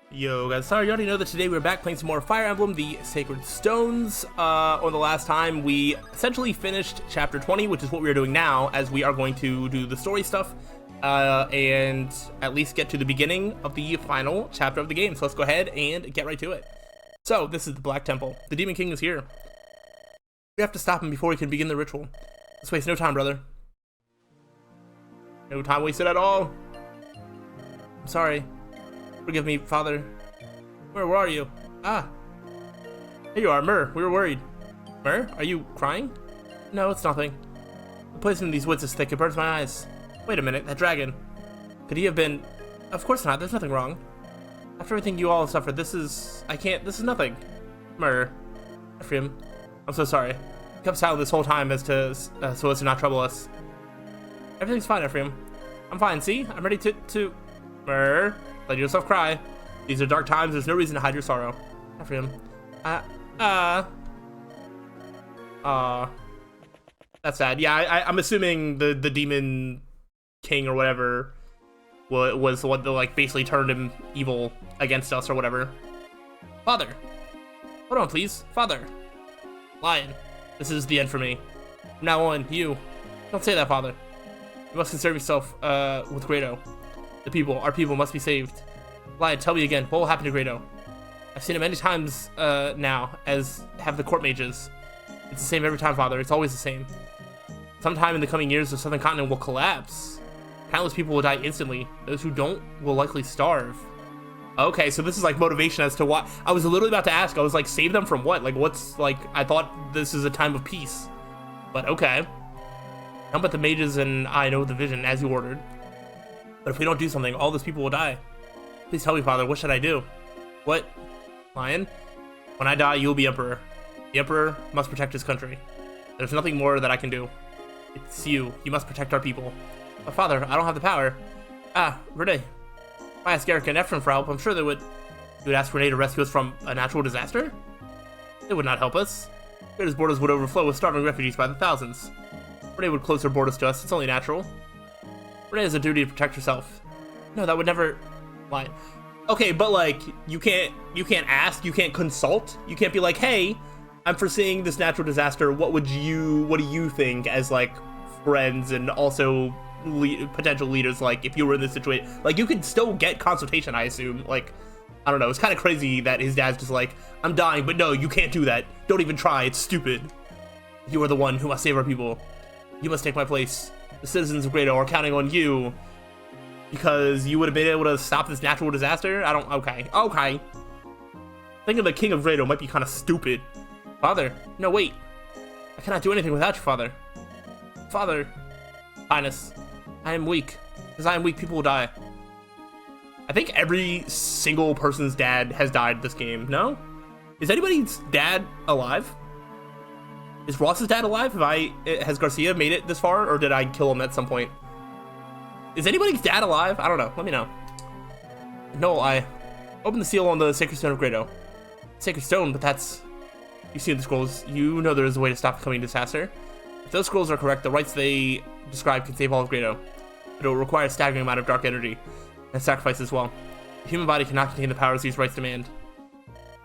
Yo guys, sorry you already know that today we're back playing some more Fire Emblem, the Sacred Stones. On the last time we essentially finished chapter 20, which is what we are doing now, as we are going to do the story stuff and at least get to the beginning of the final chapter of the game. So let's go ahead and get right to it. So this is the Black Temple. The Demon King is here. We have to stop him before he can begin the ritual. Let's waste no time, brother. No time wasted at all. I'm sorry. Forgive me, Father. Where are you? Ah. Here you are, Myrrh. We were worried. Myrrh, are you crying? No, it's nothing. The poison in these woods is thick. It burns my eyes. Wait a minute, that dragon. Could he have been... Of course not. There's nothing wrong. After everything you all have suffered, this is... This is nothing. Myrrh. Ephraim. I'm so sorry. I kept silent this whole time so as to not trouble us. Everything's fine, Ephraim. I'm fine, see? I'm ready to... Myrrh. Let yourself cry. These are dark times. There's no reason to hide your sorrow. Ephraim. That's sad. Yeah, I'm assuming the Demon King or whatever was the one that like basically turned him evil against us or whatever. Father. Hold on, please. Father. Lion. This is the end for me. From now on, you. Don't say that, Father. You must concern yourself with Grado. Our people must be saved. Lion, tell me again, what will happen to Grado? I've seen it many times now, as have the court mages. It's the same every time, Father. It's always the same. Sometime in the coming years, the Southern Continent will collapse. Countless people will die instantly. Those who don't will likely starve. Okay, so this is like motivation as to what... I was literally about to ask. I was like, save them from what? Like, what's like... I thought this is a time of peace. But okay. None but the mages and I know the vision, as you ordered. But if we don't do something, all those people will die. Please tell me, Father, what should I do? What? Lion? When I die, you'll be Emperor. The Emperor must protect his country. There's nothing more that I can do. It's you. You must protect our people. But Father, I don't have the power. Renee. If I ask Eric and Ephraim for help, I'm sure they would... You would ask Renee to rescue us from a natural disaster? They would not help us. Grado's borders would overflow with starving refugees by the thousands. Renee would close her borders to us. It's only natural. Renee has a duty to protect herself. No, that would never... Lie. Okay, but like, you can't ask, you can't consult, you can't be like, hey, I'm foreseeing this natural disaster, what do you think as like friends and also potential leaders, like if you were in this situation, like you could still get consultation, I assume. Like, I don't know, it's kind of crazy that his dad's just like, I'm dying, but no, you can't do that, don't even try, it's stupid. You are the one who must save our people. You must take my place. The citizens of Grado are counting on you because you would have been able to stop this natural disaster. Okay. Thinking the King of Grado might be kind of stupid. Father, no wait. I cannot do anything without you, Father. Father. Highness, I am weak. As I am weak, people will die. I think every single person's dad has died this game, no? Is anybody's dad alive? Is Ross's dad alive? Has Garcia made it this far, or did I kill him at some point? Is anybody's dad alive? I don't know. Let me know. No, I open the seal on the Sacred Stone of Grado. Sacred Stone, but that's... You've seen the scrolls. You know there is a way to stop the coming disaster. If those scrolls are correct, the rites they describe can save all of Grado. But it will require a staggering amount of dark energy and sacrifice as well. The human body cannot contain the powers these rites demand.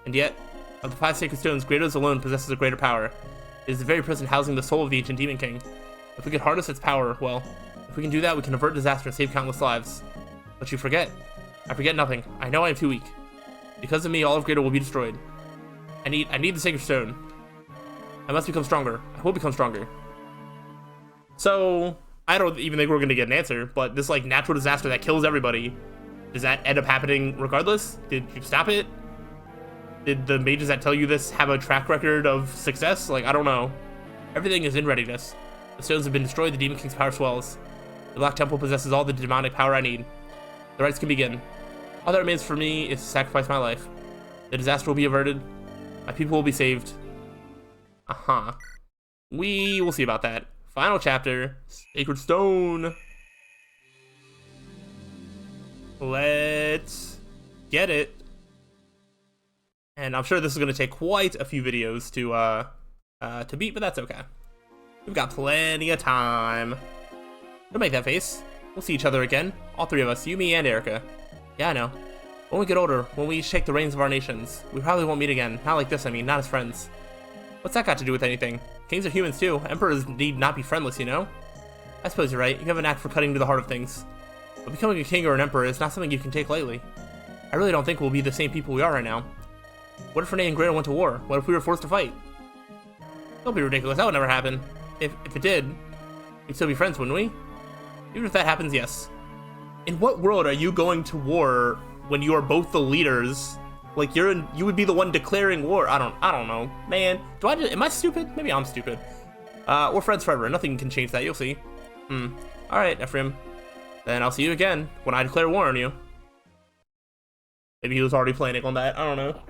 And yet, of the 5 Sacred Stones, Grado's alone possesses a greater power. It is the very prison housing the soul of the ancient Demon King. If we could harness its power, well, if we can do that, we can avert disaster and save countless lives. But you forget. I forget nothing. I know I am too weak. Because of me, all of Grado will be destroyed. I need the Sacred Stone. I must become stronger. I will become stronger. So, I don't even think we're going to get an answer, but this, like, natural disaster that kills everybody, does that end up happening regardless? Did you stop it? Did the mages that tell you this have a track record of success? Like, I don't know. Everything is in readiness. The stones have been destroyed, the Demon King's power swells. The Black Temple possesses all the demonic power I need. The rites can begin. All that remains for me is to sacrifice my life. The disaster will be averted. My people will be saved. We will see about that. Final chapter. Sacred Stone. Let's get it. And I'm sure this is going to take quite a few videos to beat, but that's okay. We've got plenty of time. Don't make that face. We'll see each other again. All 3 of us. You, me, and Erica. Yeah, I know. When we get older, when we shake the reins of our nations, we probably won't meet again. Not like this, I mean, not as friends. What's that got to do with anything? Kings are humans too. Emperors need not be friendless, you know? I suppose you're right. You have a knack for cutting to the heart of things. But becoming a king or an emperor is not something you can take lightly. I really don't think we'll be the same people we are right now. What if Renee and Greta went to war? What if we were forced to fight? Don't be ridiculous. That would never happen. If it did, we'd still be friends, wouldn't we? Even if that happens, yes. In what world are you going to war when you are both the leaders? Like you would be the one declaring war. I don't know, man. Am I stupid? Maybe I'm stupid. We're friends forever. Nothing can change that. You'll see. All right, Ephraim. Then I'll see you again when I declare war on you. Maybe he was already planning on that. I don't know.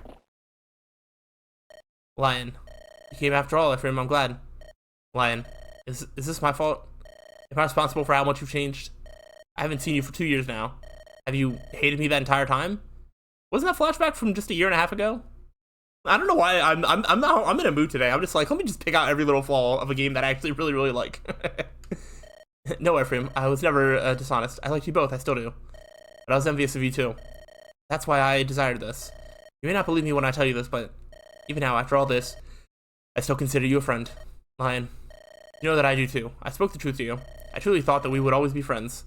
Lion. You came after all, Ephraim. I'm glad. Lion. Is this my fault? Am I responsible for how much you've changed? I haven't seen you for 2 years now. Have you hated me that entire time? Wasn't that flashback from just a year and a half ago? I don't know why I'm in a mood today. I'm just like, let me just pick out every little flaw of a game that I actually really like. No, Ephraim, I was never dishonest. I liked you both, I still do. But I was envious of you too. That's why I desired this. You may not believe me when I tell you this, but even now, after all this, I still consider you a friend. Lion. You know that I do too. I spoke the truth to you. I truly thought that we would always be friends.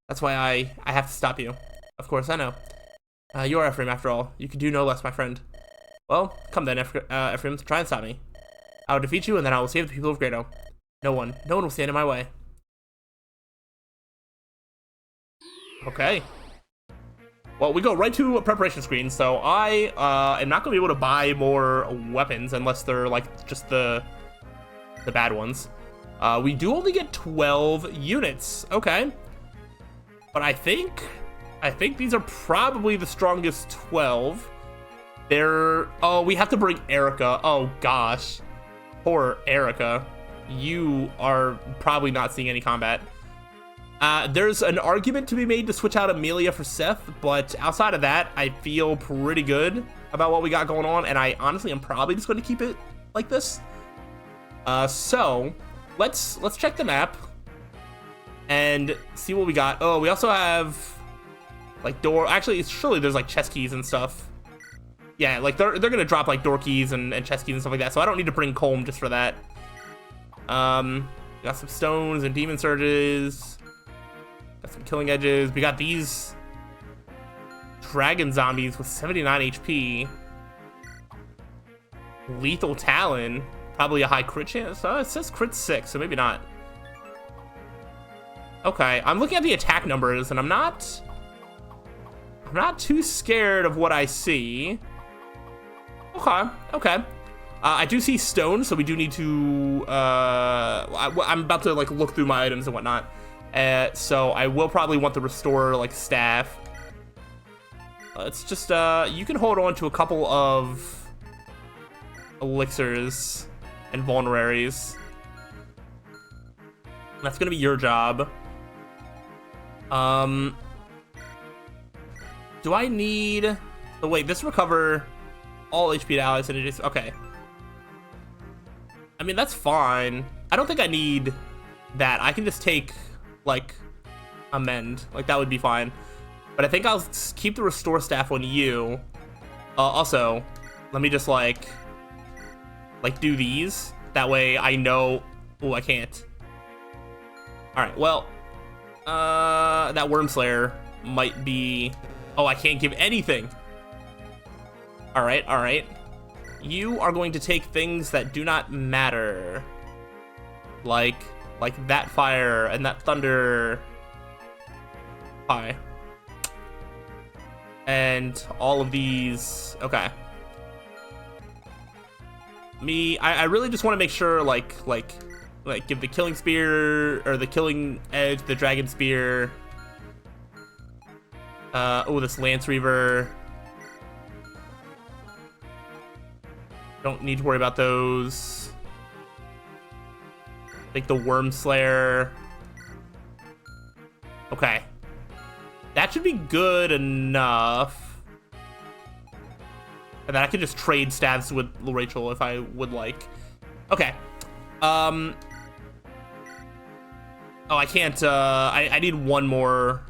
That's why I have to stop you. Of course, I know. You are Ephraim, after all. You can do no less, my friend. Well, come then, Ephraim, try and stop me. I will defeat you, and then I will save the people of Grado. No one will stand in my way. Okay. Well, we go right to a preparation screen, so I am not going to be able to buy more weapons unless they're, like, just the bad ones. We do only get 12 units. Okay. But I think these are probably the strongest 12. Oh, we have to bring Erica. Oh, gosh. Poor Erica. You are probably not seeing any combat. There's an argument to be made to switch out Amelia for Seth, but outside of that, I feel pretty good about what we got going on, and I honestly am probably just going to keep it like this. So let's check the map and see what we got. Oh, we also have like actually surely there's like chest keys and stuff. Yeah, like they're gonna drop like door keys and chest keys and stuff like that, so I don't need to bring Colm just for that. Got some stones and demon surges. Got some killing edges. We got these dragon zombies with 79 HP. Lethal Talon, probably a high crit chance. It says crit 6, so maybe not. Okay, I'm looking at the attack numbers, and I'm not too scared of what I see. Okay. I do see stone, so we do need to. I'm about to like look through my items and whatnot. So I will probably want the restore like staff. Let's just you can hold on to a couple of elixirs and vulneraries. That's gonna be your job. Do I need? Oh wait, this recover all HP to allies and it is okay. I mean that's fine. I don't think I need that. I can just take like amend, like that would be fine. But I think I'll keep the restore staff on you. Also, let me just like do these. That way I know. Oh, I can't. All right. Well, that Worm Slayer might be. Oh, I can't give anything. All right. You are going to take things that do not matter, like that fire and that thunder. Hi. And all of these. Okay. I really just want to make sure like give the killing spear or the killing edge, the dragon spear. Oh, this Lance Reaver. Don't need to worry about those. Like the Worm Slayer. Okay. That should be good enough. And then I can just trade stabs with Rachel if I would like. Okay. Oh, I can't. I need one more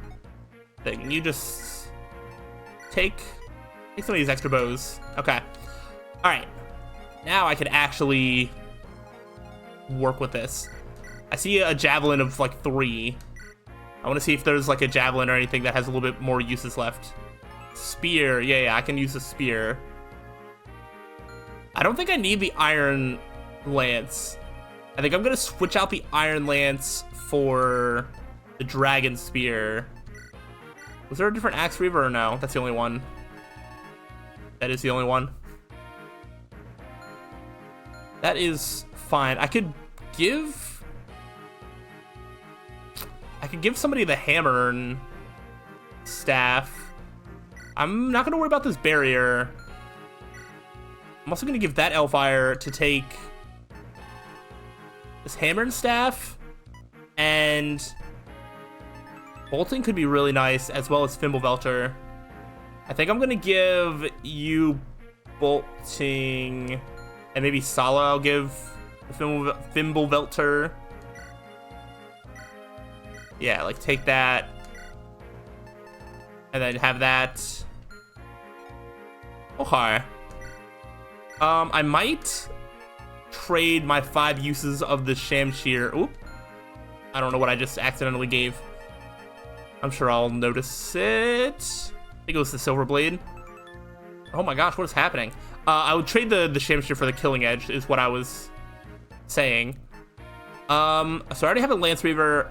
thing. You just take some of these extra bows. Okay. All right. Now I can actually work with this. I see a javelin of like 3. I want to see if there's like a javelin or anything that has a little bit more uses left. Spear. Yeah, I can use a spear. I don't think I need the iron lance. I think I'm going to switch out the iron lance for the dragon spear. Was there a different axe reaver or no? That's the only one. That is the only one. That is fine. I could give somebody the hammer and staff. I'm not gonna worry about this barrier. I'm also gonna give that Elfire to take this hammer and staff, and bolting could be really nice, as well as Fimbulvelter. I think I'm gonna give you bolting, and maybe Sala I'll give Fimbulvelter. Yeah, like take that, and then have that. Okay. I might trade my 5 uses of the Shamshir. Oop. I don't know what I just accidentally gave. I'm sure I'll notice it. I think it was the Silver Blade. Oh my gosh, what is happening? I would trade the Shamshir for the Killing Edge, is what I was saying. So I already have a Lance Reaver.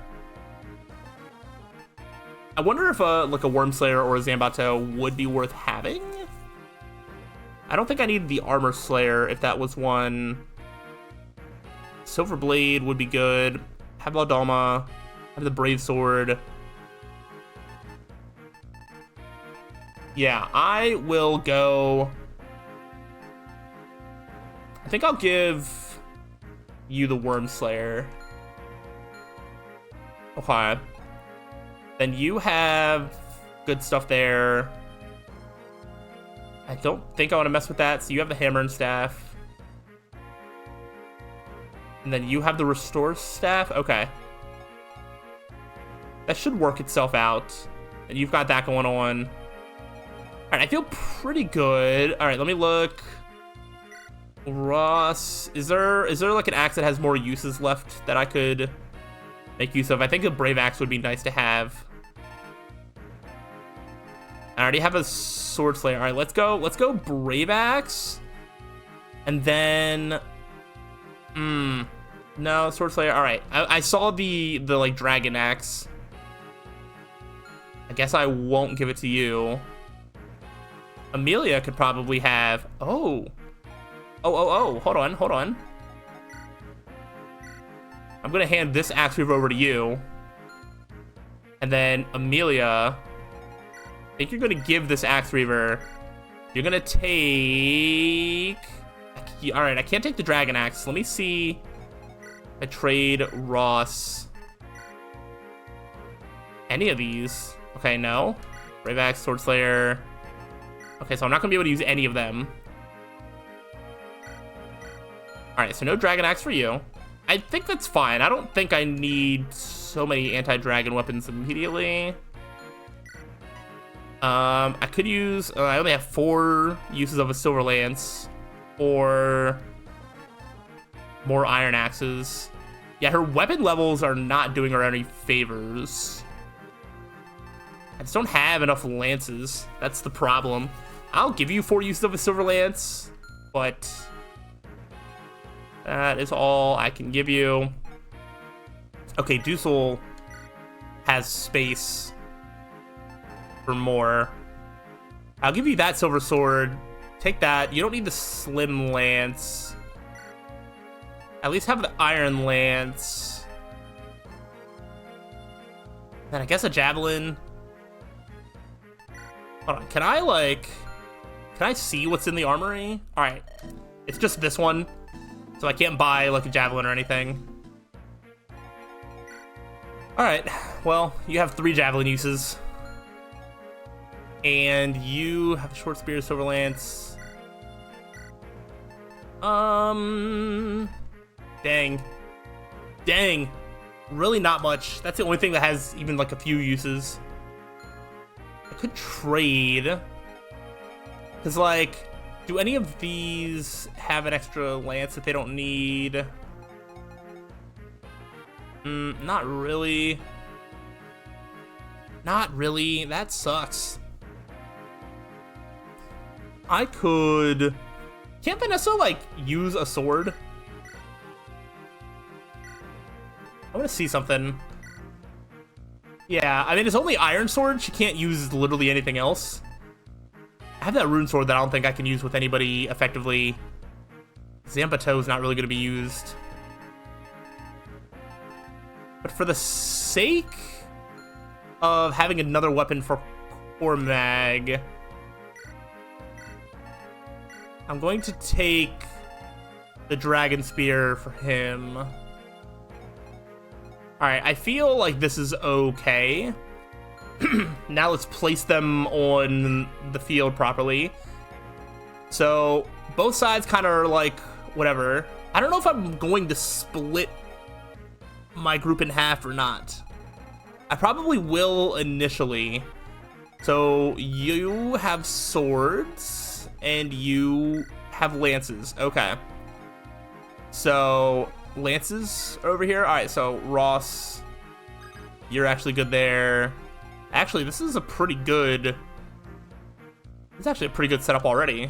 I wonder if like a Wormslayer or a Zambato would be worth having. I don't think I need the Armor Slayer if that was one. Silver Blade would be good. Have Laudalma. Have the Brave Sword. Yeah, I will go. I think I'll give you the Wormslayer. Okay. Then you have good stuff there. I don't think I want to mess with that. So you have the Hammer and Staff. And then you have the Restore Staff. Okay. That should work itself out. And you've got that going on. All right, I feel pretty good. All right, let me look. Ross, is there like an axe that has more uses left that I could make use of? I think a Brave Axe would be nice to have. I already have a Sword Slayer. All right, let's go Brave Axe. And then, no, Sword Slayer. All right, I saw the like Dragon Axe. I guess I won't give it to you. Amelia could probably have. Oh, hold on. I'm gonna hand this Axe Reaver over to you. And then Amelia, I think you're gonna give this Axe Reaver. You're gonna take. All right, I can't take the Dragon Axe. Let me see. I trade Ross. Any of these? Okay, no. Brave Axe, Sword Slayer. Okay, so I'm not gonna be able to use any of them. All right, so no Dragon Axe for you. I think that's fine. I don't think I need so many anti-dragon weapons immediately. I could use. I only have 4 uses of a Silver Lance, or more Iron Axes. Yeah, her weapon levels are not doing her any favors. I just don't have enough lances. That's the problem. I'll give you 4 uses of a Silver Lance, but that is all I can give you. Okay, Dusel has space for more. I'll give you that Silver Sword. Take that. You don't need the Slim Lance. At least have the Iron Lance. Then I guess a Javelin. Hold on, can I see what's in the armory? All right, it's just this one, so I can't buy like a Javelin or anything. All right, well, you have 3 Javelin uses. And you have a Short Spear, Silver Lance. Dang. Really not much. That's the only thing that has even like a few uses. I could trade. Because, like, do any of these have an extra lance that they don't need? Not really. Not really. That sucks. I could... Can't Vanessa, like, use a sword? I want to see something. Yeah, I mean, it's only Iron Sword. She can't use literally anything else. I have that Rune Sword that I don't think I can use with anybody effectively. Zambato is not really going to be used. But for the sake of having another weapon for Cormag, I'm going to take the Dragon Spear for him. Alright, I feel like this is okay. Now let's place them on the field properly. So, both sides kind of are like, whatever. I don't know if I'm going to split my group in half or not. I probably will initially. So, you have swords, and you have lances. Okay. So, lances are over here. Alright, so Ross, you're actually good there. Actually, this is a pretty good... It's actually a pretty good setup already.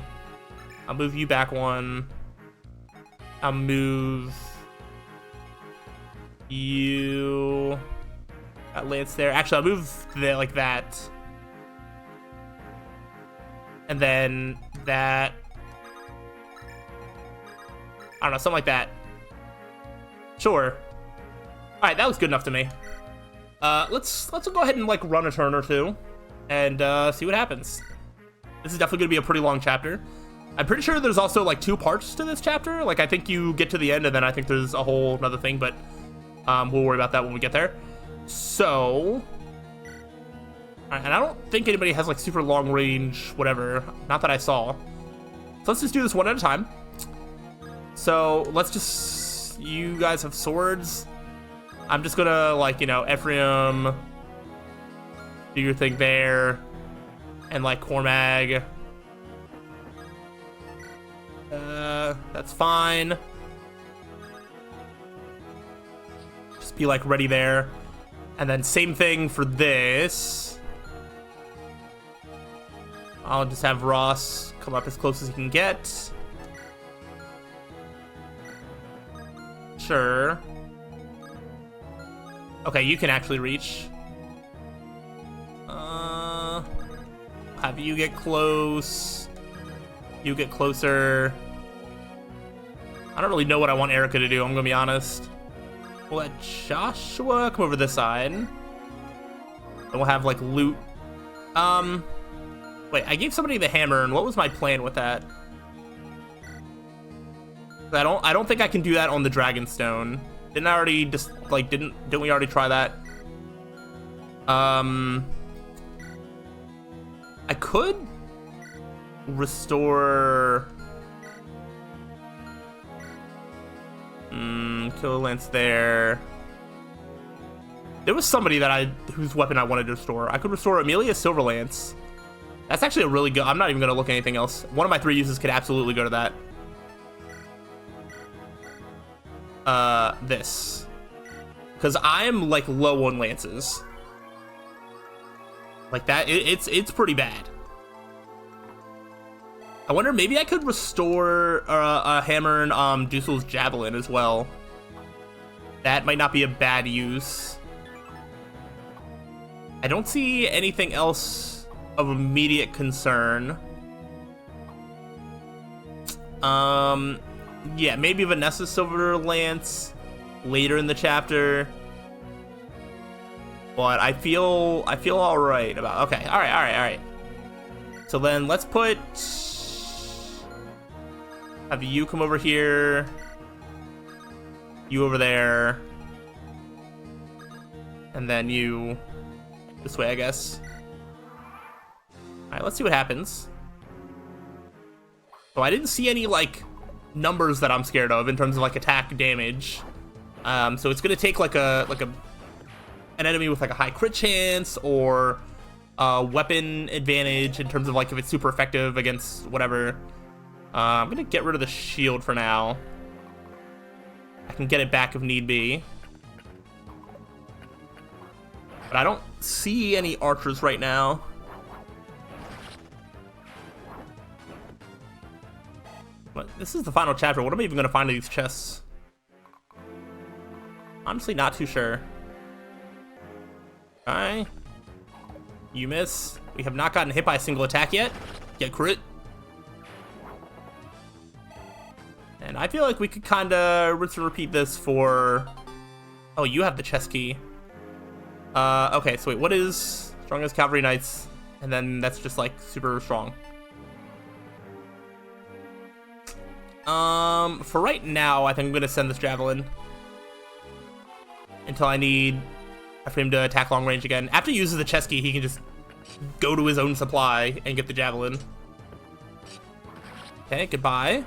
I'll move you back one. I'll move you... Got Lance there. Actually, I'll move there like that. And then that... I don't know, something like that. Sure. Alright, that was good enough to me. Let's go ahead and, like, run a turn or two. And, see what happens. This is definitely gonna be a pretty long chapter. I'm pretty sure there's also, like, 2 parts to this chapter. Like, I think you get to the end, and then I think there's a whole another thing, but, we'll worry about that when we get there. So... Alright, and I don't think anybody has, like, super long range, whatever. Not that I saw. So let's just do this one at a time. So, let's just... You guys have swords. I'm just gonna, like, you know, Ephraim, do your thing there, and, like, Cormag. That's fine. Just be, like, ready there. And then same thing for this. I'll just have Ross come up as close as he can get. Sure. Okay, you can actually reach. Have you get close. You get closer. I don't really know what I want Erica to do, I'm gonna be honest. We'll let Joshua come over this side. And we'll have, like, loot. Wait, I gave somebody the hammer, and what was my plan with that? I don't think I can do that on the Dragonstone. Didn't I already just, like, didn't we already try that? I could restore... Kill Lance there. There was somebody that whose weapon I wanted to restore. I could restore Amelia's Silverlance. That's actually a really good... I'm not even going to look at anything else. One of my 3 uses could absolutely go to that. This. Because I'm, like, low on lances. Like that, it's pretty bad. I wonder, maybe I could restore a hammer and Dussel's Javelin as well. That might not be a bad use. I don't see anything else of immediate concern. Yeah, maybe Vanessa's Silver Lance later in the chapter. But I feel all right about... Okay, all right. So then let's put... Have you come over here. You over there. And then you... This way, I guess. Alright, let's see what happens. So I didn't see any, like, numbers that I'm scared of in terms of, like, attack damage. So it's gonna take, like, an enemy with, like, a high crit chance, or weapon advantage in terms of like if it's super effective against whatever. I'm gonna get rid of the shield for now. I can get it back if need be. But I don't see any archers right now. But this is the final chapter. What am I even gonna find in these chests? Honestly, not too sure. Okay. You miss. We have not gotten hit by a single attack yet. Get crit. And I feel like we could kind of rinse and repeat this for... Oh, you have the chest key. Okay, so wait, what is strongest cavalry knights? And then that's just like super strong. For right now, I think I'm gonna send this javelin until I need for him to attack long range again. After he uses the chest key, he can just go to his own supply and get the javelin. Okay, goodbye.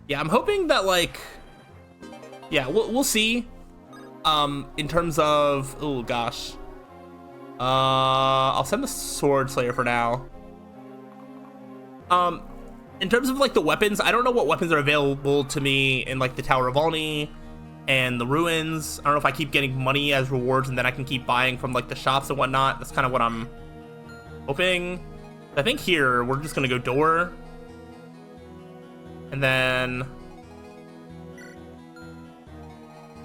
Yeah, I'm hoping that like, yeah, we'll see. In terms of, oh gosh, I'll send the sword slayer for now. In terms of like the weapons, I don't know what weapons are available to me in like the Tower of Volney and the ruins. I don't know if I keep getting money as rewards and then I can keep buying from like the shops and whatnot. That's kind of what I'm hoping. I think here we're just gonna go door, and then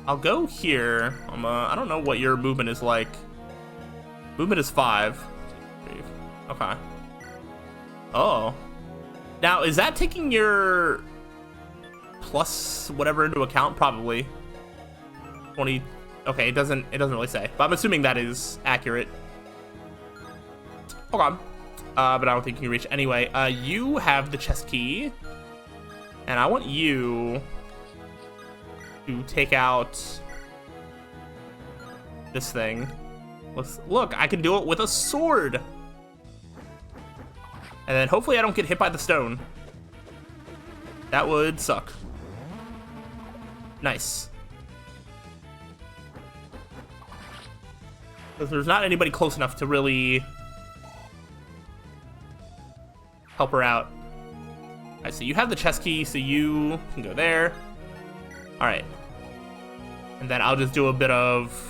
I'll go here. I don't know what your movement is like. Movement is 5. Okay. Oh. Now, is that taking your plus whatever into account? Probably. 20. Okay, it doesn't really say, but I'm assuming that is accurate. Okay. But I don't think you can reach. Anyway, you have the chest key, and I want you to take out this thing. Look, I can do it with a sword. And then hopefully I don't get hit by the stone. That would suck. Nice. Because there's not anybody close enough to really help her out. Alright, so you have the chest key, so you can go there. Alright. And then I'll just do a bit of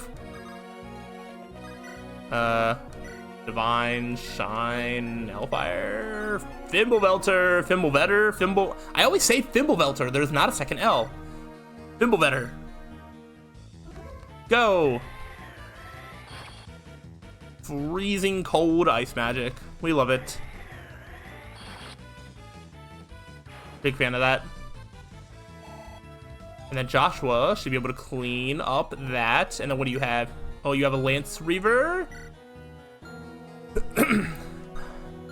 Divine Shine, Hellfire, Fimbulvelter, Fimbulvetter, Fimble. I always say Fimbulvelter. There's not a second L. Fimbulvetter. Go. Freezing cold ice magic. We love it. Big fan of that. And then Joshua should be able to clean up that. And then what do you have? Oh, you have a Lance Reaver?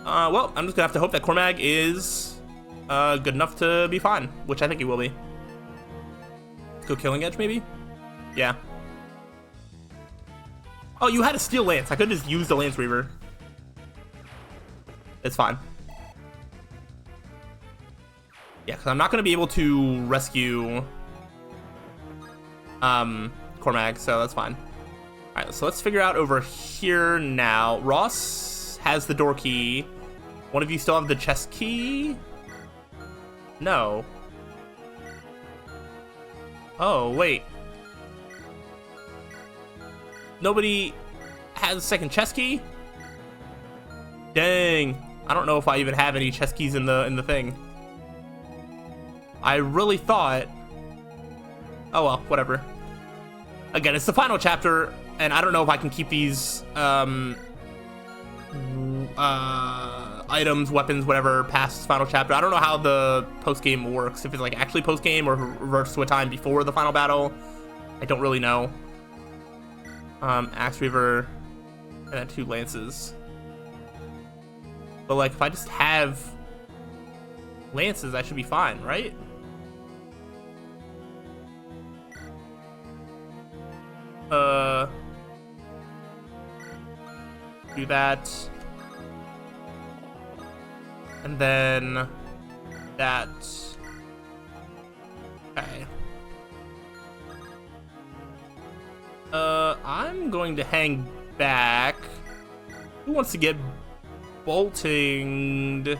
Well, I'm just gonna have to hope that Cormag is good enough to be fine, which I think he will be. Let's go Killing Edge, maybe? Yeah. Oh, you had a Steel Lance. I could just use the Lance Reaver. It's fine. Yeah, because I'm not gonna be able to rescue Cormag, so that's fine. Alright, so let's figure out over here now. Ross has the door key. One of you still have the chest key? No. Oh, wait. Nobody has a second chest key? Dang. I don't know if I even have any chest keys in the thing. I really thought... Oh well, whatever. Again, it's the final chapter, and I don't know if I can keep these items, weapons, whatever, past this final chapter. I don't know how the post-game works, if it's like actually post-game or reverts to a time before the final battle. I don't really know. Axe Reaver, and then 2 lances. But like, if I just have lances, I should be fine, right? Do that. And then that. Okay. I'm going to hang back. Who wants to get boltinged?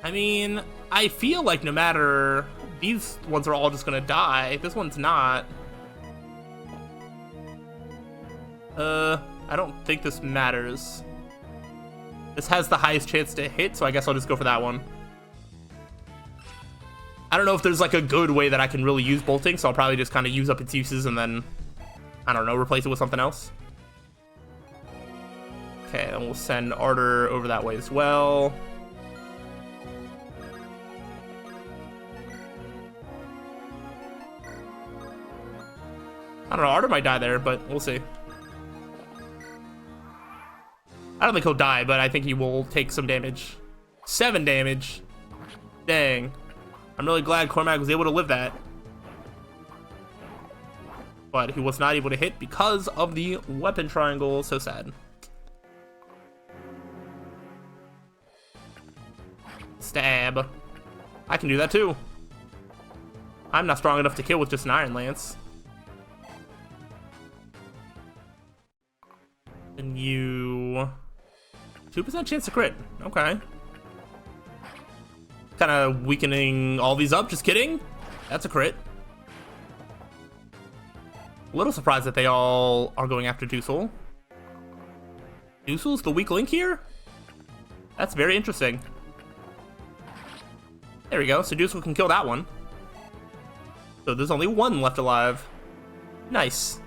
I mean, I feel like no matter... These ones are all just gonna die. This one's not. I don't think this matters. This has the highest chance to hit, so I guess I'll just go for that one. I don't know if there's like a good way that I can really use bolting, so I'll probably just kind of use up its uses and then, I don't know, replace it with something else. Okay, and we'll send Ardor over that way as well. I don't know, Ardor might die there, but we'll see. I don't think he'll die, but I think he will take some damage. 7 damage. Dang. I'm really glad Cormac was able to live that. But he was not able to hit because of the weapon triangle. So sad. Stab. I can do that too. I'm not strong enough to kill with just an Iron Lance. And you... 2% chance to crit. Okay. Kind of weakening all these up. Just kidding. That's a crit. A little surprised that they all are going after Dusel. Dusel's the weak link here? That's very interesting. There we go. So Dusel can kill that one. So there's only one left alive. Nice.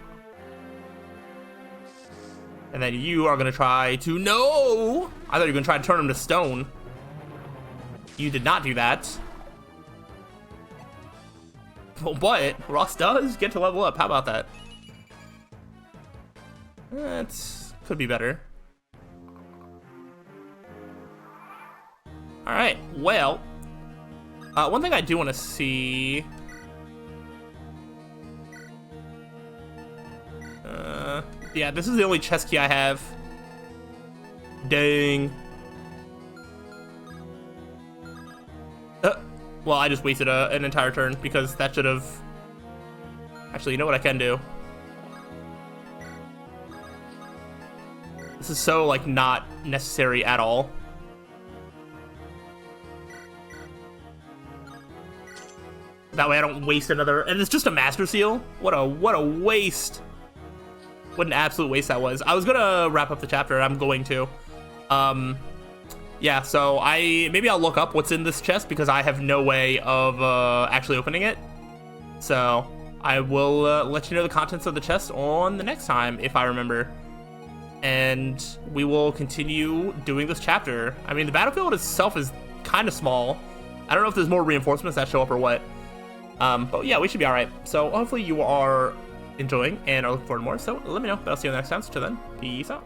And then you are going to try to... No! I thought you were going to try to turn him to stone. You did not do that. But Ross does get to level up. How about that? That could be better. Alright, well. One thing I do want to see... yeah, this is the only chest key I have. Dang. Well, I just wasted an entire turn because that should have... Actually, you know what I can do? This is so, like, not necessary at all. That way I don't waste another... And it's just a Master Seal? What a waste. What an absolute waste that was. I was gonna wrap up the chapter. I'm going to. Yeah, so maybe I'll look up what's in this chest because I have no way of actually opening it. So I will let you know the contents of the chest on the next time if I remember. And we will continue doing this chapter. I mean, the battlefield itself is kind of small. I don't know if there's more reinforcements that show up or what. But yeah, we should be all right. So hopefully you are enjoying and are looking forward to more. So let me know. But I'll see you next time. So till then, peace out.